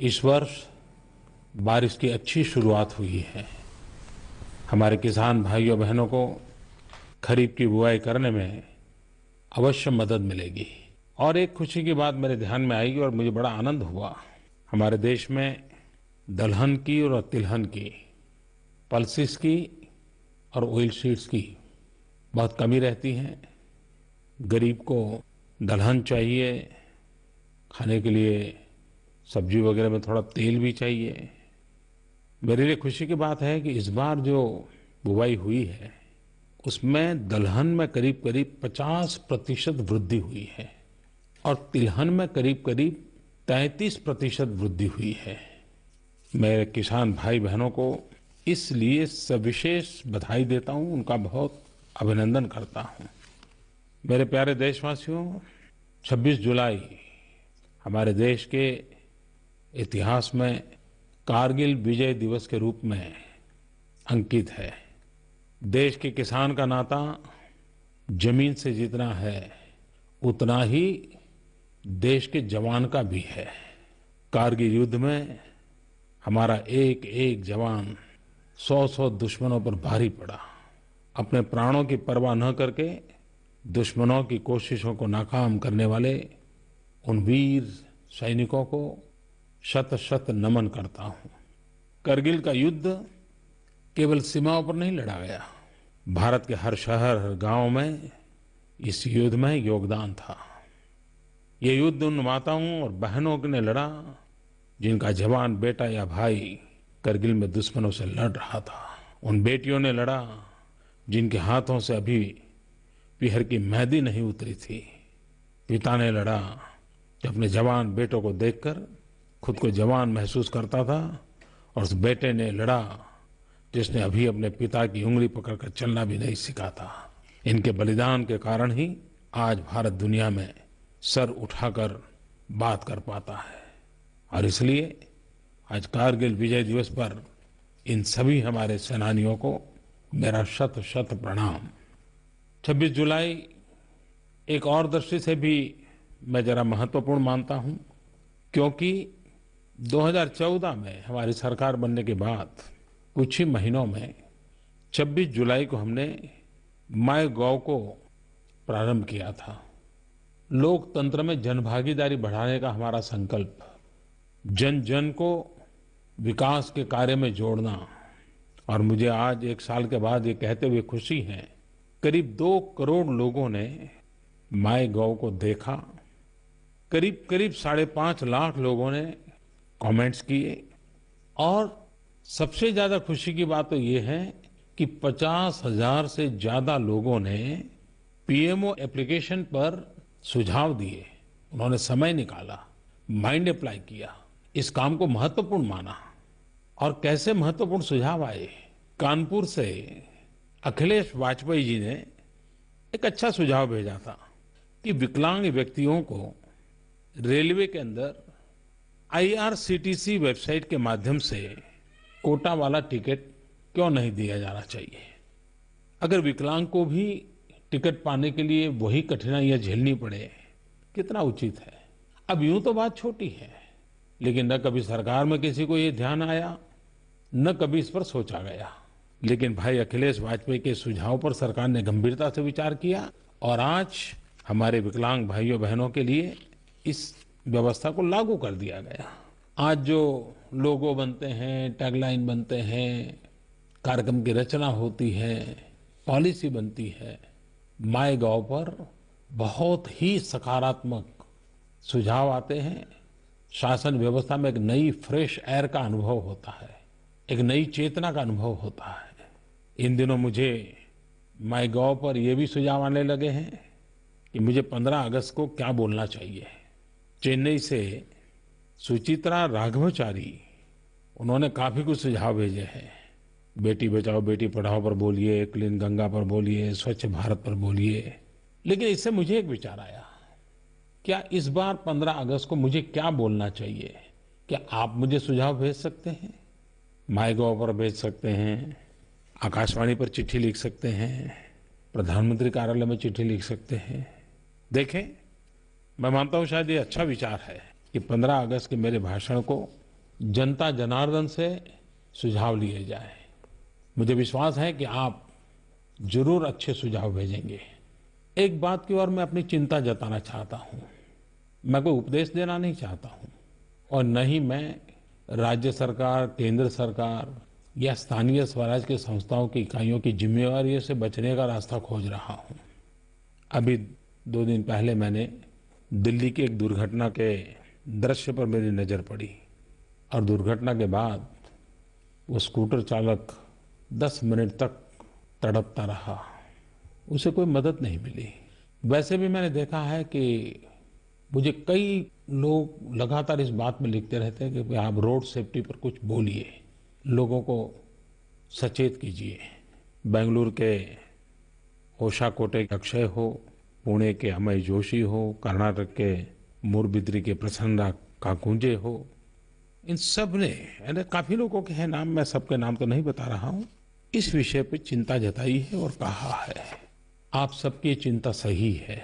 इस वर्ष बारिश की अच्छी शुरुआत हुई है। हमारे किसान भाइयों बहनों को खरीफ की बुआई करने में अवश्य मदद मिलेगी। और एक खुशी की बात मेरे ध्यान में आई और मुझे बड़ा आनंद हुआ। हमारे देश में दलहन की और तिलहन की, पल्सेस की और ऑयल सीड्स की बहुत कमी रहती है। गरीब को दलहन चाहिए, खाने के लिए सब्जी वगैरह में थोड़ा तेल भी चाहिए। मेरे लिए खुशी की बात है कि इस बार जो बुवाई हुई है उसमें दलहन में करीब करीब 50% वृद्धि हुई है और तिलहन में करीब करीब 33% वृद्धि हुई है। मैं किसान भाई बहनों को इसलिए सविशेष बधाई देता हूं, उनका बहुत अभिनंदन करता हूं। मेरे प्यारे देशवासियों, 26 जुलाई हमारे देश के इतिहास में कारगिल विजय दिवस के रूप में अंकित है। देश के किसान का नाता जमीन से जितना है उतना ही देश के जवान का भी है। कारगिल युद्ध में हमारा एक एक जवान 100-100 दुश्मनों पर भारी पड़ा। अपने प्राणों की परवाह न करके दुश्मनों की कोशिशों को नाकाम करने वाले उन वीर सैनिकों को शत शत नमन करता हूं। करगिल का युद्ध केवल सीमाओं पर नहीं लड़ा गया। भारत के हर शहर, हर गांव में इस युद्ध में योगदान था। ये युद्ध उन माताओं और बहनों ने लड़ा जिनका जवान बेटा या भाई करगिल में दुश्मनों से लड़ रहा था। उन बेटियों ने लड़ा जिनके हाथों से अभी पीहर की मेहंदी नहीं उतरी थी। पिता ने लड़ा जो अपने जवान बेटों को देखकर खुद को जवान महसूस करता था, और उस बेटे ने लड़ा जिसने अभी अपने पिता की उंगली पकड़कर चलना भी नहीं सीखा था। इनके बलिदान के कारण ही आज भारत दुनिया में सर उठाकर बात कर पाता है। और इसलिए आज कारगिल विजय दिवस पर इन सभी हमारे सेनानियों को मेरा शत शत प्रणाम। 26 जुलाई एक और दृष्टि से भी मैं जरा महत्वपूर्ण मानता हूं, क्योंकि 2014 में हमारी सरकार बनने के बाद कुछ ही महीनों में 26 जुलाई को हमने माय गॉव को प्रारंभ किया था। लोकतंत्र में जनभागीदारी बढ़ाने का हमारा संकल्प, जन जन को विकास के कार्य में जोड़ना। और मुझे आज एक साल के बाद ये कहते हुए खुशी है, करीब 2 करोड़ लोगों ने माय गॉव को देखा। करीब करीब 5.5 लाख लोगों ने कमेंट्स किए। और सबसे ज्यादा खुशी की बात तो ये है कि 50,000 से ज्यादा लोगों ने पीएमओ एप्लीकेशन पर सुझाव दिए। उन्होंने समय निकाला, माइंड अप्लाई किया, इस काम को महत्वपूर्ण माना। और कैसे महत्वपूर्ण सुझाव आए। कानपुर से अखिलेश वाजपेयी जी ने एक अच्छा सुझाव भेजा था कि विकलांग व्यक्तियों को रेलवे के अंदर आईआरसीटीसी वेबसाइट के माध्यम से कोटा वाला टिकट क्यों नहीं दिया जाना चाहिए। अगर विकलांग को भी टिकट पाने के लिए वही कठिनाइयां झेलनी पड़े, कितना उचित है। अब यूं तो बात छोटी है, लेकिन न कभी सरकार में किसी को ये ध्यान आया, न कभी इस पर सोचा गया। लेकिन भाई अखिलेश वाजपेयी के सुझाव पर सरकार ने गंभीरता से विचार किया और आज हमारे विकलांग भाइयों बहनों के लिए इस व्यवस्था को लागू कर दिया गया। आज जो लोगो बनते हैं, टैगलाइन बनते हैं, कार्यक्रम की रचना होती है, पॉलिसी बनती है, माय गॉव पर बहुत ही सकारात्मक सुझाव आते हैं। शासन व्यवस्था में एक नई फ्रेश एयर का अनुभव होता है, एक नई चेतना का अनुभव होता है। इन दिनों मुझे माय गॉव पर ये भी सुझाव आने लगे हैं कि मुझे 15 अगस्त को क्या बोलना चाहिए। चेन्नई से सुचित्रा राघवचारी, उन्होंने काफी कुछ सुझाव भेजे हैं। बेटी बचाओ बेटी पढ़ाओ पर बोलिए, क्लीन गंगा पर बोलिए, स्वच्छ भारत पर बोलिए। लेकिन इससे मुझे एक विचार आया, क्या इस बार 15 अगस्त को मुझे क्या बोलना चाहिए? क्या आप मुझे सुझाव भेज सकते हैं? माय गॉव पर भेज सकते हैं, आकाशवाणी पर चिट्ठी लिख सकते हैं, प्रधानमंत्री कार्यालय में चिट्ठी लिख सकते हैं। देखें, मैं मानता हूं शायद ये अच्छा विचार है कि 15 अगस्त के मेरे भाषण को जनता जनार्दन से सुझाव लिए जाए। मुझे विश्वास है कि आप जरूर अच्छे सुझाव भेजेंगे। एक बात की ओर मैं अपनी चिंता जताना चाहता हूँ। मैं कोई उपदेश देना नहीं चाहता हूँ और न ही मैं राज्य सरकार, केंद्र सरकार या स्थानीय स्वराज की संस्थाओं की इकाइयों की जिम्मेवारियों से बचने का रास्ता खोज रहा हूँ। अभी 2 दिन पहले मैंने दिल्ली की एक दुर्घटना के दृश्य पर मेरी नजर पड़ी और दुर्घटना के बाद वो स्कूटर चालक 10 मिनट तक तड़पता रहा। उसे कोई मदद नहीं मिली। वैसे भी मैंने देखा है कि मुझे कई लोग लगातार इस बात में लिखते रहते हैं कि आप रोड सेफ्टी पर कुछ बोलिए, लोगों को सचेत कीजिए। बेंगलुरु के ओशा कोटे के अक्षय हो, पुणे के अमय जोशी हो, कर्नाटक के मुरबिद्री के प्रसन्ना काकुंजे हो, इन सब ने, यानी काफी लोगों के हैं नाम, मैं सबके नाम तो नहीं बता रहा हूं, इस विषय पे चिंता जताई है और कहा है आप सबकी चिंता सही है।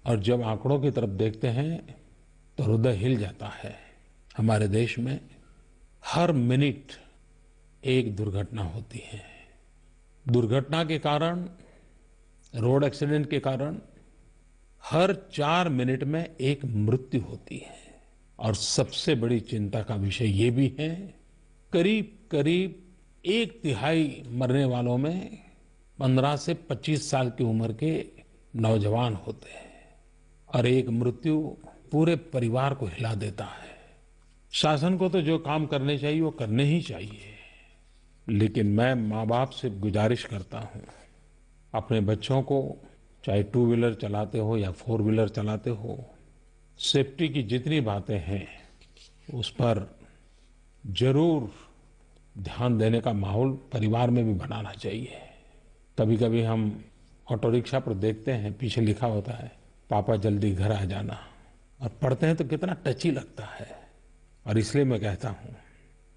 और जब आंकड़ों की तरफ देखते हैं तो हृदय हिल जाता है। हमारे देश में हर मिनट एक दुर्घटना होती है। दुर्घटना के कारण, रोड एक्सीडेंट के कारण हर 4 मिनट में एक मृत्यु होती है। और सबसे बड़ी चिंता का विषय ये भी है, करीब करीब 1/3 मरने वालों में 15 से 25 साल की उम्र के नौजवान होते हैं और एक मृत्यु पूरे परिवार को हिला देता है। शासन को तो जो काम करने चाहिए वो करने ही चाहिए, लेकिन मैं माँ बाप से गुजारिश करता हूँ, अपने बच्चों को चाहे 2 व्हीलर चलाते हो या 4 व्हीलर चलाते हो, सेफ्टी की जितनी बातें हैं उस पर जरूर ध्यान देने का माहौल परिवार में भी बनाना चाहिए। कभी कभी हम ऑटो रिक्शा पर देखते हैं, पीछे लिखा होता है पापा जल्दी घर आ जाना, और पढ़ते हैं तो कितना टची लगता है। और इसलिए मैं कहता हूँ,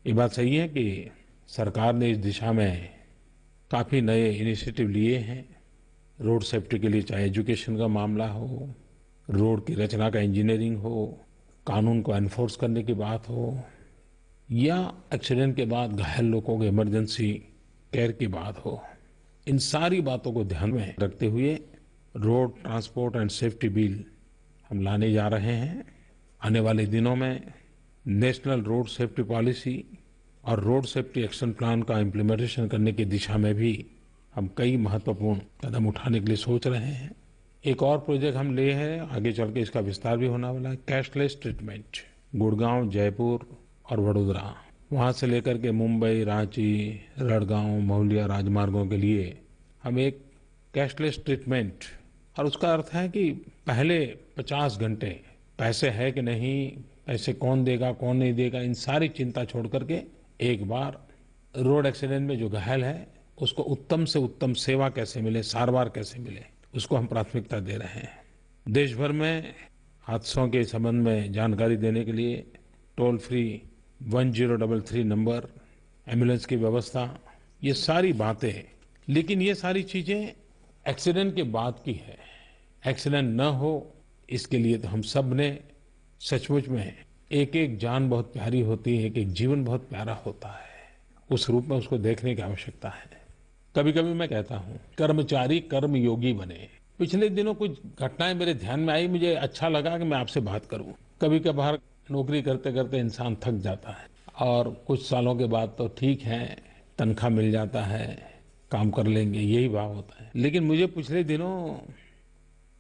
ये बात सही है कि सरकार ने इस दिशा में काफ़ी नए इनिशिएटिव लिए हैं रोड सेफ्टी के लिए, चाहे एजुकेशन का मामला हो, रोड की रचना का इंजीनियरिंग हो, कानून को एनफोर्स करने की बात हो, या एक्सीडेंट के बाद घायल लोगों के इमरजेंसी केयर की बात हो। इन सारी बातों को ध्यान में रखते हुए road transport and safety bill हम लाने जा रहे हैं। आने वाले दिनों में नेशनल रोड सेफ्टी पॉलिसी और रोड सेफ्टी एक्शन प्लान का इम्प्लीमेंटेशन करने की दिशा में भी हम कई महत्वपूर्ण कदम उठाने के लिए सोच रहे हैं। एक और प्रोजेक्ट हम लिए हैं, आगे चल के इसका विस्तार भी होने वाला है, कैशलेस ट्रीटमेंट। गुड़गांव, जयपुर और वडोदरा, वहाँ से लेकर के मुंबई, रांची, रड़गांव, महुलिया राजमार्गों के लिए हम एक कैशलेस ट्रीटमेंट, और उसका अर्थ है कि पहले 50 घंटे पैसे है कि नहीं, पैसे कौन देगा कौन नहीं देगा, इन सारी चिंता छोड़ करके एक बार रोड एक्सीडेंट में जो घायल है उसको उत्तम से उत्तम सेवा कैसे मिले, सारवार कैसे मिले, उसको हम प्राथमिकता दे रहे हैं। देश भर में हादसों के संबंध में जानकारी देने के लिए टोल फ्री 1033 नंबर, एम्बुलेंस की व्यवस्था, ये सारी बातें। लेकिन ये सारी चीजें एक्सीडेंट के बाद की है। एक्सीडेंट न हो इसके लिए तो हम सब ने सचमुच में, एक एक जान बहुत प्यारी होती है, एक एक जीवन बहुत प्यारा होता है, उस रूप में उसको देखने की आवश्यकता है। कभी कभी मैं कहता हूँ, कर्मचारी कर्म योगी बने। पिछले दिनों कुछ घटनाएं मेरे ध्यान में आई, मुझे अच्छा लगा कि मैं आपसे बात करूं। कभी कभार नौकरी करते करते इंसान थक जाता है और कुछ सालों के बाद तो ठीक है, तनख्वाह मिल जाता है, काम कर लेंगे, यही भाव होता है। लेकिन मुझे पिछले दिनों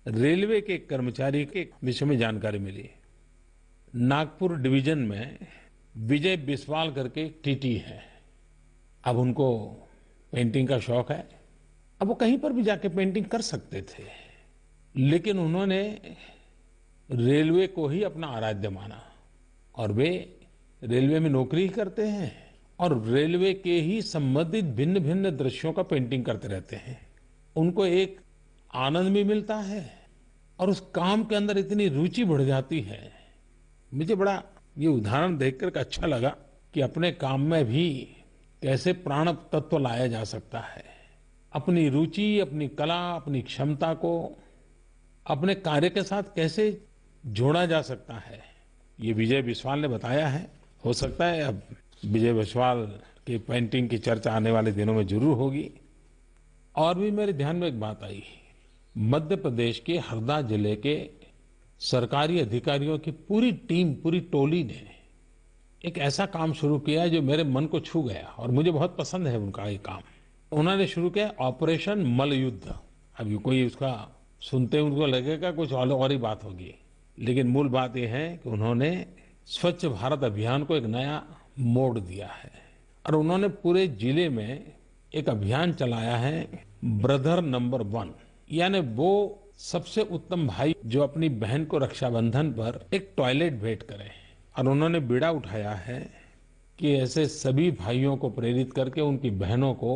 रेलवे के कर्मचारी के विषय में जानकारी मिली। नागपुर डिवीजन में विजय बिस्वाल करके टीटी है। अब उनको पेंटिंग का शौक है, अब वो कहीं पर भी जाके पेंटिंग कर सकते थे, लेकिन उन्होंने रेलवे को ही अपना आराध्य माना और वे रेलवे में नौकरी ही करते हैं और रेलवे के ही संबंधित भिन्न भिन्न दृश्यों का पेंटिंग करते रहते हैं। उनको एक आनंद भी मिलता है और उस काम के अंदर इतनी रुचि बढ़ जाती है। मुझे बड़ा ये उदाहरण देखकर अच्छा लगा कि अपने काम में भी कैसे प्राण तत्व लाया जा सकता है। अपनी रुचि, अपनी कला, अपनी क्षमता को अपने कार्य के साथ कैसे जोड़ा जा सकता है, ये विजय बिस्वाल ने बताया है हो सकता है अब विजय बिस्वाल की पेंटिंग की चर्चा आने वाले दिनों में जरूर होगी। और भी मेरे ध्यान में एक बात आई। मध्य प्रदेश के हरदा जिले के सरकारी अधिकारियों की पूरी टीम, पूरी टोली ने एक ऐसा काम शुरू किया जो मेरे मन को छू गया और मुझे बहुत पसंद है उनका ये काम। उन्होंने शुरू किया ऑपरेशन मलयुद्ध। अभी कोई उसका सुनते ही उनको लगेगा कुछ और ही बात होगी, लेकिन मूल बात यह है कि उन्होंने स्वच्छ भारत अभियान को एक नया मोड़ दिया है और उन्होंने पूरे जिले में एक अभियान चलाया है, ब्रदर नंबर 1। यानी वो सबसे उत्तम भाई जो अपनी बहन को रक्षाबंधन पर एक टॉयलेट भेंट करे। और उन्होंने बीड़ा उठाया है कि ऐसे सभी भाइयों को प्रेरित करके उनकी बहनों को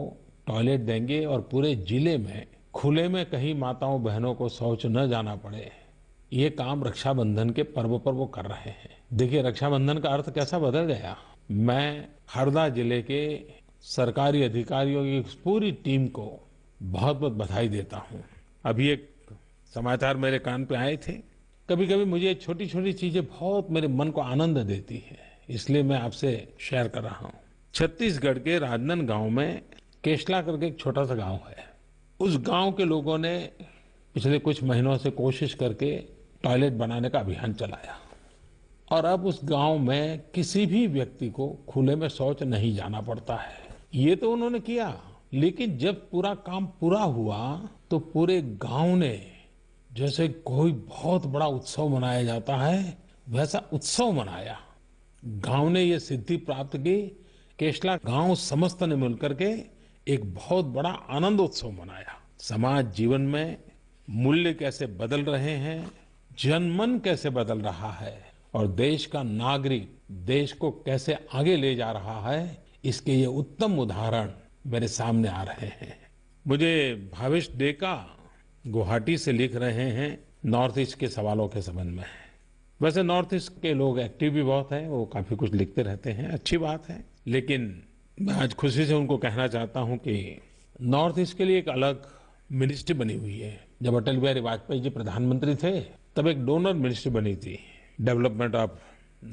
टॉयलेट देंगे और पूरे जिले में खुले में कहीं माताओं बहनों को शौच न जाना पड़े। ये काम रक्षाबंधन के पर्व पर वो कर रहे हैं। देखिए रक्षाबंधन का अर्थ कैसा बदल गया। मैं हरदा जिले के सरकारी अधिकारियों की इस पूरी टीम को बहुत बहुत बधाई देता हूँ। अभी एक समाचार मेरे कान पे आए थे। कभी कभी मुझे छोटी छोटी चीजें बहुत मेरे मन को आनंद देती है, इसलिए मैं आपसे शेयर कर रहा हूँ। छत्तीसगढ़ के राजनांदगांव में केशला करके एक छोटा सा गांव है। उस गांव के लोगों ने पिछले कुछ महीनों से कोशिश करके टॉयलेट बनाने का अभियान चलाया और अब उस गांव में किसी भी व्यक्ति को खुले में शौच नहीं जाना पड़ता है। ये तो उन्होंने किया, लेकिन जब पूरा काम पूरा हुआ तो पूरे गांव ने जैसे कोई बहुत बड़ा उत्सव मनाया जाता है वैसा उत्सव मनाया। गांव ने ये सिद्धि प्राप्त की। केशला गांव समस्त ने मिलकर के एक बहुत बड़ा आनंद उत्सव मनाया। समाज जीवन में मूल्य कैसे बदल रहे हैं, जनमन कैसे बदल रहा है और देश का नागरिक देश को कैसे आगे ले जा रहा है, इसके ये उत्तम उदाहरण मेरे सामने आ रहे हैं। मुझे भावेश डेका गुवाहाटी से लिख रहे हैं नॉर्थ ईस्ट के सवालों के संबंध में। वैसे नॉर्थ ईस्ट के लोग एक्टिव भी बहुत हैं, वो काफी कुछ लिखते रहते हैं, अच्छी बात है। लेकिन मैं आज खुशी से उनको कहना चाहता हूं कि नॉर्थ ईस्ट के लिए एक अलग मिनिस्ट्री बनी हुई है। जब अटल बिहारी वाजपेयी जी प्रधानमंत्री थे तब एक डोनर मिनिस्ट्री बनी थी, development of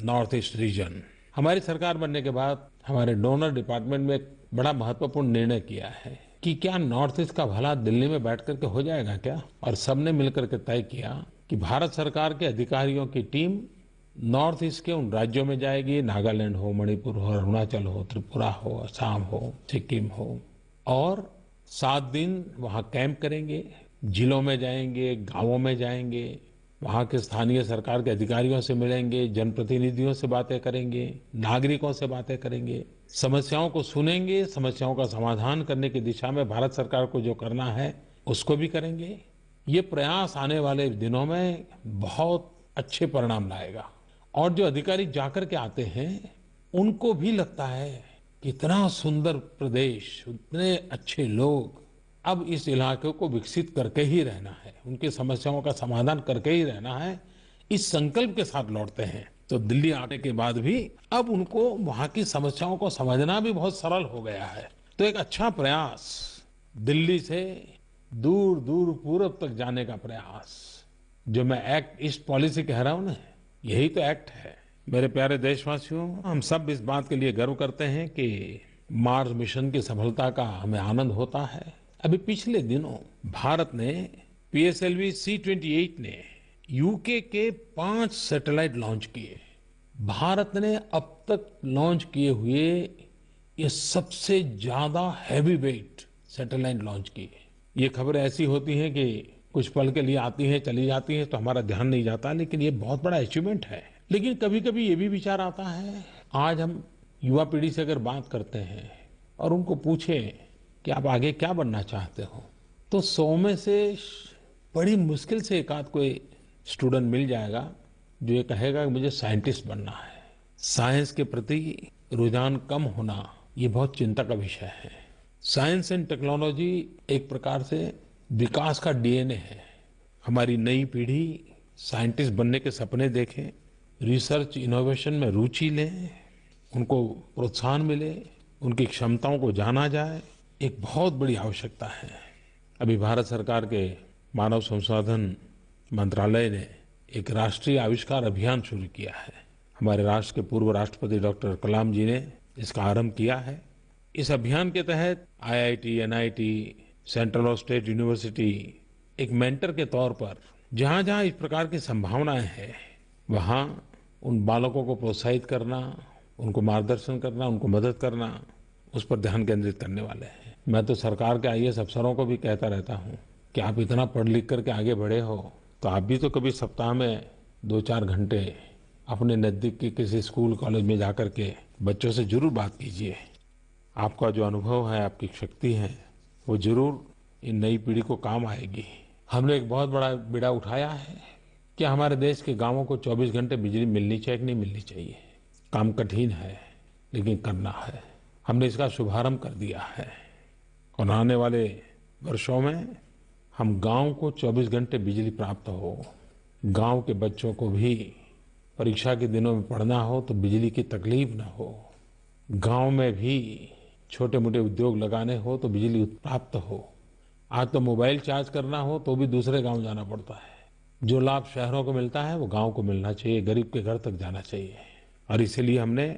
north east region. हमारी सरकार बनने के बाद हमारे डोनर डिपार्टमेंट में एक बड़ा महत्वपूर्ण निर्णय किया है कि क्या नॉर्थ ईस्ट का भला दिल्ली में बैठ करके हो जाएगा क्या। और सबने मिलकर के तय किया कि भारत सरकार के अधिकारियों की टीम नॉर्थ ईस्ट के उन राज्यों में जाएगी, नागालैंड हो, मणिपुर हो, अरुणाचल हो, त्रिपुरा हो, असम हो, सिक्किम हो, और 7 दिन वहां कैंप करेंगे, जिलों में जाएंगे, गांवों में जाएंगे, वहां के स्थानीय सरकार के अधिकारियों से मिलेंगे, जनप्रतिनिधियों से बातें करेंगे, नागरिकों से बातें करेंगे, समस्याओं को सुनेंगे, समस्याओं का समाधान करने की दिशा में भारत सरकार को जो करना है उसको भी करेंगे। ये प्रयास आने वाले दिनों में बहुत अच्छे परिणाम लाएगा और जो अधिकारी जाकर के आते हैं उनको भी लगता है कि इतना सुंदर प्रदेश, उतने अच्छे लोग, अब इस इलाके को विकसित करके ही रहना है, उनकी समस्याओं का समाधान करके ही रहना है, इस संकल्प के साथ लौटते हैं। तो दिल्ली आने के बाद भी अब उनको वहां की समस्याओं को समझना भी बहुत सरल हो गया है। तो एक अच्छा प्रयास, दिल्ली से दूर दूर पूरब तक जाने का प्रयास, जो मैं एक्ट ईस्ट पॉलिसी कह रहा हूं ना, यही तो एक्ट है। मेरे प्यारे देशवासियों, हम सब इस बात के लिए गर्व करते हैं कि मार्स मिशन की सफलता का हमें आनंद होता है। अभी पिछले दिनों भारत ने PSLV C-28 ने यूके के 5 सैटेलाइट लॉन्च किए। भारत ने अब तक लॉन्च किए हुए ये सबसे ज्यादा हैवी वेट सैटेलाइट लॉन्च किए। ये खबरें ऐसी होती हैं कि कुछ पल के लिए आती हैं, चली जाती हैं, तो हमारा ध्यान नहीं जाता, लेकिन ये बहुत बड़ा अचीवमेंट है। लेकिन कभी कभी ये भी विचार आता है, आज हम युवा पीढ़ी से अगर बात करते हैं और उनको पूछें कि आप आगे क्या बनना चाहते हो, तो 100 में से बड़ी मुश्किल से एक आध कोई स्टूडेंट मिल जाएगा जो ये कहेगा कि मुझे साइंटिस्ट बनना है। साइंस के प्रति रुझान कम होना ये बहुत चिंता का विषय है। साइंस एंड टेक्नोलॉजी एक प्रकार से विकास का DNA है। हमारी नई पीढ़ी साइंटिस्ट बनने के सपने देखे, रिसर्च इनोवेशन में रुचि ले, उनको प्रोत्साहन मिले, उनकी क्षमताओं को जाना जाए, एक बहुत बड़ी आवश्यकता है। अभी भारत सरकार के मानव संसाधन मंत्रालय ने एक राष्ट्रीय आविष्कार अभियान शुरू किया है। हमारे राष्ट्र के पूर्व राष्ट्रपति डॉक्टर कलाम जी ने इसका आरंभ किया है। इस अभियान के तहत आईआईटी, एनआईटी, सेंट्रल और स्टेट यूनिवर्सिटी एक मेंटर के तौर पर जहां-जहां इस प्रकार की संभावनाएं हैं, वहां उन बालकों को प्रोत्साहित करना, उनको मार्गदर्शन करना, उनको मदद करना, उस पर ध्यान केंद्रित करने वाले हैं। मैं तो सरकार के आईएएस अफसरों को भी कहता रहता हूं कि आप इतना पढ़ लिख करके आगे बढ़े हो, तो आप भी तो कभी सप्ताह में 2-4 घंटे अपने नजदीक के किसी स्कूल कॉलेज में जाकर के बच्चों से जरूर बात कीजिए। आपका जो अनुभव है, आपकी शक्ति है, वो जरूर इन नई पीढ़ी को काम आएगी। हमने एक बहुत बड़ा बीड़ा उठाया है कि हमारे देश के गांवों को 24 घंटे बिजली मिलनी चाहिए कि नहीं मिलनी चाहिए। काम कठिन है, लेकिन करना है। हमने इसका शुभारंभ कर दिया है और आने वाले वर्षों में हम गांव को 24 घंटे बिजली प्राप्त हो, गांव के बच्चों को भी परीक्षा के दिनों में पढ़ना हो तो बिजली की तकलीफ न हो, गांव में भी छोटे मोटे उद्योग लगाने हो तो बिजली प्राप्त हो। आज तो मोबाइल चार्ज करना हो तो भी दूसरे गांव जाना पड़ता है। जो लाभ शहरों को मिलता है वो गांव को मिलना चाहिए, गरीब के घर तक जाना चाहिए। और इसीलिए हमने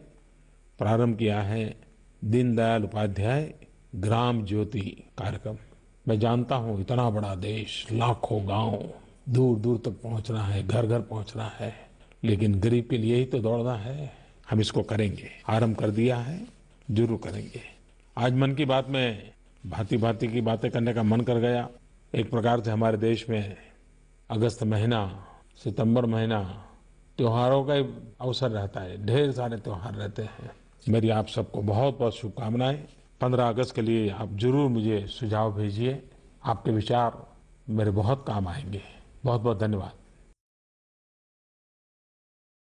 प्रारंभ किया है दीनदयाल उपाध्याय ग्राम ज्योति कार्यक्रम। मैं जानता हूं इतना बड़ा देश, लाखों गांव, दूर दूर तक पहुंचना है, घर घर पहुंचना है, लेकिन गरीब के लिए ही तो दौड़ना है। हम इसको करेंगे, आरंभ कर दिया है, जरूर करेंगे। आज मन की बात में भांति भांति की बातें करने का मन कर गया। एक प्रकार से हमारे देश में अगस्त महीना, सितंबर महीना त्योहारों का अवसर रहता है, ढेर सारे त्योहार रहते हैं। मेरी आप सबको बहुत बहुत शुभकामनाएं। 15 अगस्त के लिए आप जरूर मुझे सुझाव भेजिए, आपके विचार मेरे बहुत काम आएंगे। बहुत बहुत धन्यवाद।